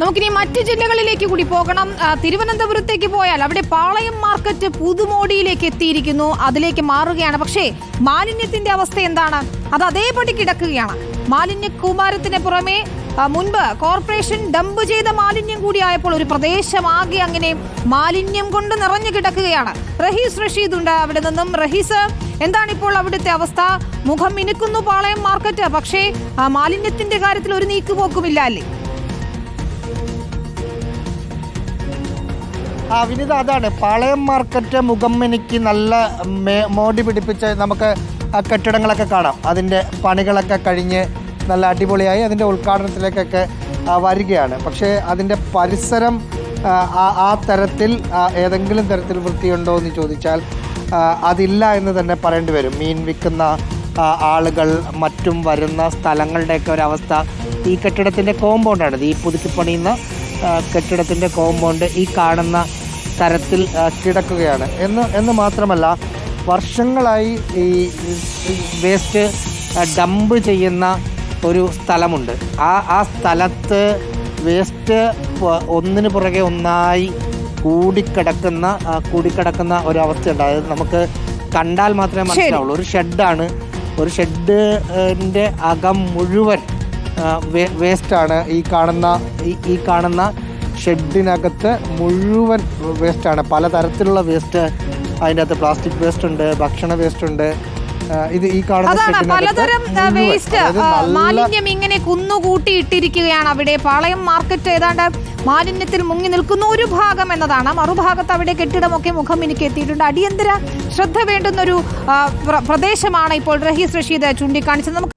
നമുക്കിനി മറ്റു ജില്ലകളിലേക്ക് കൂടി പോകണം. തിരുവനന്തപുരത്തേക്ക് പോയാൽ അവിടെ പാളയം മാർക്കറ്റ് പുതുമോടിയിലേക്ക് എത്തിയിരിക്കുന്നു, അതിലേക്ക് മാറുകയാണ്. പക്ഷേ മാലിന്യത്തിന്റെ അവസ്ഥ എന്താണ്? അത് അതേപടി കിടക്കുകയാണ്. മാലിന്യ കൂമ്പാരത്തിന് പുറമെ മുൻപ് കോർപ്പറേഷൻ ഡംപ് ചെയ്ത മാലിന്യം കൂടിയായപ്പോൾ ഒരു പ്രദേശമാകെ അങ്ങനെ മാലിന്യം കൊണ്ട് നിറഞ്ഞു കിടക്കുകയാണ്. റഹീസ് റഷീദ് ഉണ്ട് അവിടെ നിന്നും. റഹീസ്, എന്താണിപ്പോൾ അവിടുത്തെ അവസ്ഥ? മുഖം മിനുക്കുന്നു പാളയം മാർക്കറ്റ്, പക്ഷേ മാലിന്യത്തിന്റെ കാര്യത്തിൽ ഒരു നീക്കുപോക്കുമില്ല അല്ലേ? വിനിത, അതാണ് പാളയം മാർക്കറ്റ് മുഖം എനിക്ക് നല്ല മോടി പിടിപ്പിച്ച് നമുക്ക് ആ കെട്ടിടങ്ങളൊക്കെ കാണാം. അതിൻ്റെ പണികളൊക്കെ കഴിഞ്ഞ് നല്ല അടിപൊളിയായി അതിൻ്റെ ഉദ്ഘാടനത്തിലേക്കൊക്കെ വരികയാണ്. പക്ഷേ അതിൻ്റെ പരിസരം ആ തരത്തിൽ ഏതെങ്കിലും തരത്തിൽ വൃത്തിയുണ്ടോ എന്ന് ചോദിച്ചാൽ അതില്ല എന്ന് തന്നെ പറയേണ്ടി വരും. മീൻ വിൽക്കുന്ന ആളുകൾ മറ്റും വരുന്ന സ്ഥലങ്ങളുടെയൊക്കെ ഒരവസ്ഥ, ഈ കെട്ടിടത്തിൻ്റെ കോമ്പൗണ്ടാണ്, ഈ പുതുക്കി പണിയുന്ന കെട്ടിടത്തിൻ്റെ കോമ്പൗണ്ട് ഈ കാണുന്ന തരത്തിൽ കിടക്കുകയാണ് എന്ന് മാത്രമല്ല, വർഷങ്ങളായി ഈ വേസ്റ്റ് ഡംപ് ചെയ്യുന്ന ഒരു സ്ഥലമുണ്ട്. ആ സ്ഥലത്ത് വേസ്റ്റ് ഒന്നിനു പുറകെ ഒന്നായി കൂടിക്കിടക്കുന്ന ഒരു അവസ്ഥയുണ്ട്. അതായത് നമുക്ക് കണ്ടാൽ മാത്രമേ മനസ്സിലാവുള്ളൂ. ഒരു ഷെഡാണ്, ഒരു ഷെഡിൻ്റെ അകം മുഴുവൻ വേസ്റ്റാണ്. ഈ കാണുന്ന ഷെഡിനകത്ത് മുഴുവൻ വേസ്റ്റാണ്, പലതരത്തിലുള്ള വേസ്റ്റ്. അതിൻ്റെ അകത്ത് പ്ലാസ്റ്റിക് വേസ്റ്റ് ഉണ്ട്, ഭക്ഷണ വേസ്റ്റ് ഉണ്ട്. ഇത് ഈ കാണുന്ന പലതരം വേസ്റ്റ് മാലിന്യം ഇങ്ങനെ കുന്നുകൂട്ടിയിട്ടിരിക്കുകയാണ് അവിടെ. പാളയം മാർക്കറ്റ് ഏതാണ്ട് മാലിന്യത്തിൽ മുങ്ങി നിൽക്കുന്ന ഒരു ഭാഗം എന്നതാണ്. മറുഭാഗത്ത് അവിടെ കെട്ടിടമൊക്കെ മുഖം എനിക്ക് എത്തിയിട്ടുണ്ട്. അടിയന്തര ശ്രദ്ധ വേണ്ടുന്നൊരു പ്രദേശമാണ് ഇപ്പോൾ റഹീസ് റഷീദ് ചൂണ്ടിക്കാണിച്ചത്.